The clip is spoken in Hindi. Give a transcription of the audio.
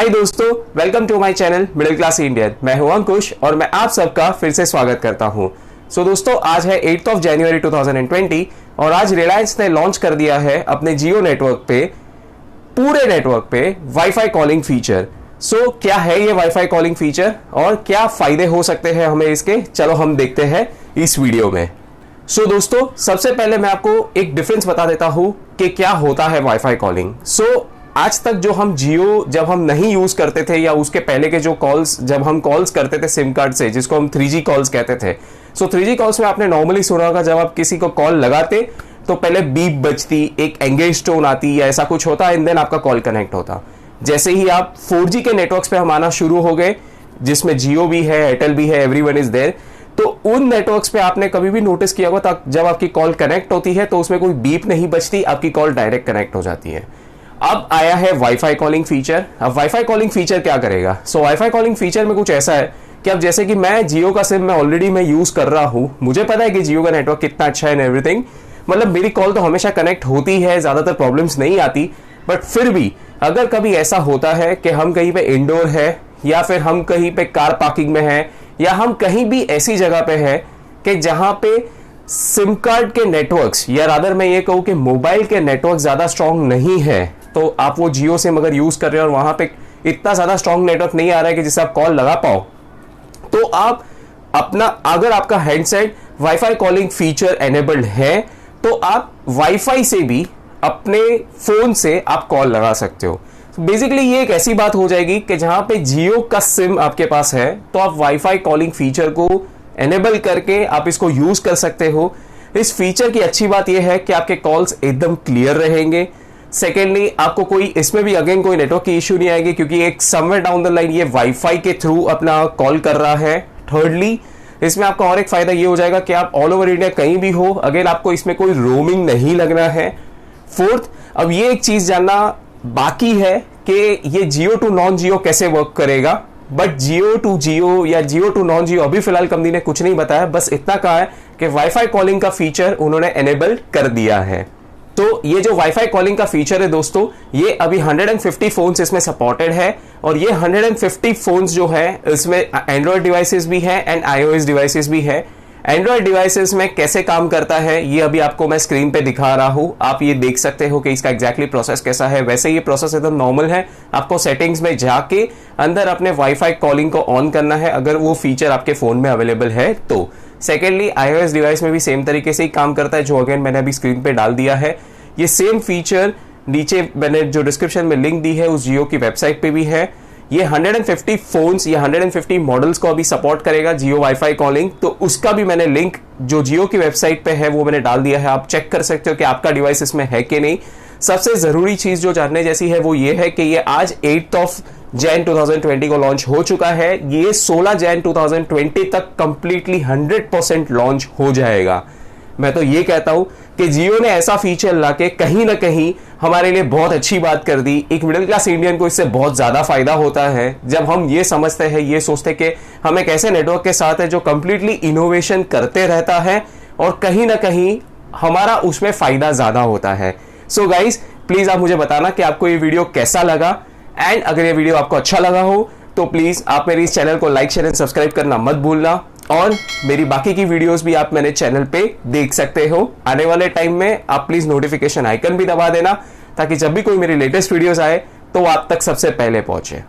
हाय दोस्तों, welcome to my channel middle class Indian. मैं हूं अंकुश और मैं आप सबका फिर से स्वागत करता हूं। दोस्तों, आज है 8 जनवरी 2020 और आज रिलायंस ने लॉन्च कर दिया है अपने जियो नेटवर्क पे, पूरे नेटवर्क पे वाईफाई कॉलिंग फीचर। क्या है ये वाईफाई कॉलिंग फीचर और क्या फायदे हो सकते हैं हमें इसके, चलो हम देखते हैं इस वीडियो में। दोस्तों, सबसे पहले मैं आपको एक डिफरेंस बता देता हूं कि क्या होता है वाईफाई कॉलिंग। आज तक जो हम जियो जब हम नहीं यूज करते थे या उसके पहले के जो कॉल्स, जब हम कॉल्स करते थे सिम कार्ड से, जिसको हम 3G कॉल्स कहते थे। 3G कॉल्स में आपने नॉर्मली सुना होगा, जब आप किसी को कॉल लगाते तो पहले बीप बजती, एक एंगेज टोन आती या ऐसा कुछ होता, एंड देन आपका कॉल कनेक्ट होता। जैसे ही आप 4G के नेटवर्क्स पे हम आना शुरू हो गए, जिसमें जियो भी है, एयरटेल भी है, एवरीवन इज देयर, तो उन नेटवर्क्स पे आपने कभी भी नोटिस किया होगा जब आपकी कॉल कनेक्ट होती है तो उसमें कोई बीप नहीं बजती, आपकी कॉल डायरेक्ट कनेक्ट हो जाती है। अब आया है वाईफाई कॉलिंग फीचर। अब वाईफाई कॉलिंग फीचर क्या करेगा? वाईफाई कॉलिंग फीचर में कुछ ऐसा है कि अब जैसे कि मैं जियो का सिम ऑलरेडी मैं यूज कर रहा हूं, मुझे पता है कि जियो का नेटवर्क कितना अच्छा है एंड एवरीथिंग, मतलब मेरी कॉल तो हमेशा कनेक्ट होती है, ज्यादातर प्रॉब्लम्स नहीं आती। बट फिर भी अगर कभी ऐसा होता है कि हम कहीं पे इंडोर है या फिर हम कहीं पे कार पार्किंग में है या हम कहीं भी ऐसी जगह पे है कि जहां पे सिम कार्ड के नेटवर्क्स या रादर मैं ये कहूं कि मोबाइल के नेटवर्क ज्यादा स्ट्रांग नहीं है, तो आप वो जियो सिम अगर यूज कर रहे हो और वहां पे इतना ज्यादा स्ट्रांग नेटवर्क नहीं आ रहा है कि जिससे आप कॉल लगा पाओ, तो आप अपना, अगर आपका handset wifi calling feature enabled है तो आप वाईफाई से भी अपने फोन से आप कॉल लगा सकते हो। बेसिकली ये एक ऐसी बात हो जाएगी कि जहां पे जियो का सिम आपके पास है तो आप वाईफाई कॉलिंग फीचर को एनेबल करके आप इसको यूज कर सकते हो। इस फीचर की अच्छी बात यह है कि आपके कॉल्स एकदम क्लियर रहेंगे। सेकेंडली, आपको कोई इसमें भी अगेन कोई नेटवर्क की इश्यू नहीं आएगी क्योंकि एक समवेयर डाउन द लाइन ये वाईफाई के थ्रू अपना कॉल कर रहा है। थर्डली, इसमें आपका और एक फायदा ये हो जाएगा कि आप ऑल ओवर इंडिया कहीं भी हो, अगेन आपको इसमें कोई रोमिंग नहीं लगना है। फोर्थ, अब ये एक चीज जानना बाकी है कि ये जियो टू नॉन जियो कैसे वर्क करेगा, बट जियो टू जियो या जियो टू नॉन जियो अभी फिलहाल कंपनी ने कुछ नहीं बताया, बस इतना कहा है कि वाईफाई कॉलिंग का फीचर उन्होंने एनेबल कर दिया है। तो ये जो वाईफाई कॉलिंग का फीचर है दोस्तों, ये अभी 150 फोन्स इसमें सपोर्टेड है और ये 150 फोन्स जो है इसमें एंड्रॉयड डिवाइसेस भी है एंड iOS डिवाइसेस भी है। एंड्रॉयड डिवाइसेस में कैसे काम करता है ये अभी आपको मैं स्क्रीन पे दिखा रहा हूं, आप ये देख सकते हो कि इसका एग्जैक्टली प्रोसेस कैसा है। वैसे ये प्रोसेस एकदम नॉर्मल है, आपको सेटिंग्स में जाके अंदर अपने वाईफाई कॉलिंग को ऑन करना है अगर वो फीचर आपके फोन में अवेलेबल है तो। सेकेंडली, iOS डिवाइस में भी सेम तरीके से ही काम करता है, जो अगेन मैंने अभी स्क्रीन पे डाल दिया है। ये सेम फीचर नीचे मैंने जो डिस्क्रिप्शन में लिंक दी है उस जियो की वेबसाइट पे भी है। ये 150 फोन्स या 150 मॉडल्स को अभी सपोर्ट करेगा जियो वाईफाई कॉलिंग, तो उसका भी मैंने लिंक जो जियो की वेबसाइट पे है वो मैंने डाल दिया है, आप चेक कर सकते हो कि आपका डिवाइस इसमें है कि नहीं। सबसे जरूरी चीज जो जानने जैसी है वो ये है कि ये आज 8 जैन 2020 को लॉन्च हो चुका है, ये 16 जैन 2020 तक कंप्लीटली 100% लॉन्च हो जाएगा। मैं तो ये कहता हूं कि जियो ने ऐसा फीचर लाके कहीं ना कहीं हमारे लिए बहुत अच्छी बात कर दी। एक मिडिल क्लास इंडियन को इससे बहुत ज्यादा फायदा होता है जब हम ये समझते हैं, ये सोचते कि हम एक ऐसे नेटवर्क के साथ है जो कंप्लीटली इनोवेशन करते रहता है और कहीं ना कहीं हमारा उसमें फायदा ज्यादा होता है। सो गाइज, प्लीज आप मुझे बताना कि आपको ये वीडियो कैसा लगा, एंड अगर ये वीडियो आपको अच्छा लगा हो तो प्लीज आप मेरे इस चैनल को लाइक, शेयर एंड सब्सक्राइब करना मत भूलना, और मेरी बाकी की वीडियोस भी आप मेरे चैनल पे देख सकते हो। आने वाले टाइम में आप प्लीज नोटिफिकेशन आइकन भी दबा देना ताकि जब भी कोई मेरी लेटेस्ट वीडियोस आए तो आप तक सबसे पहले पहुंचे।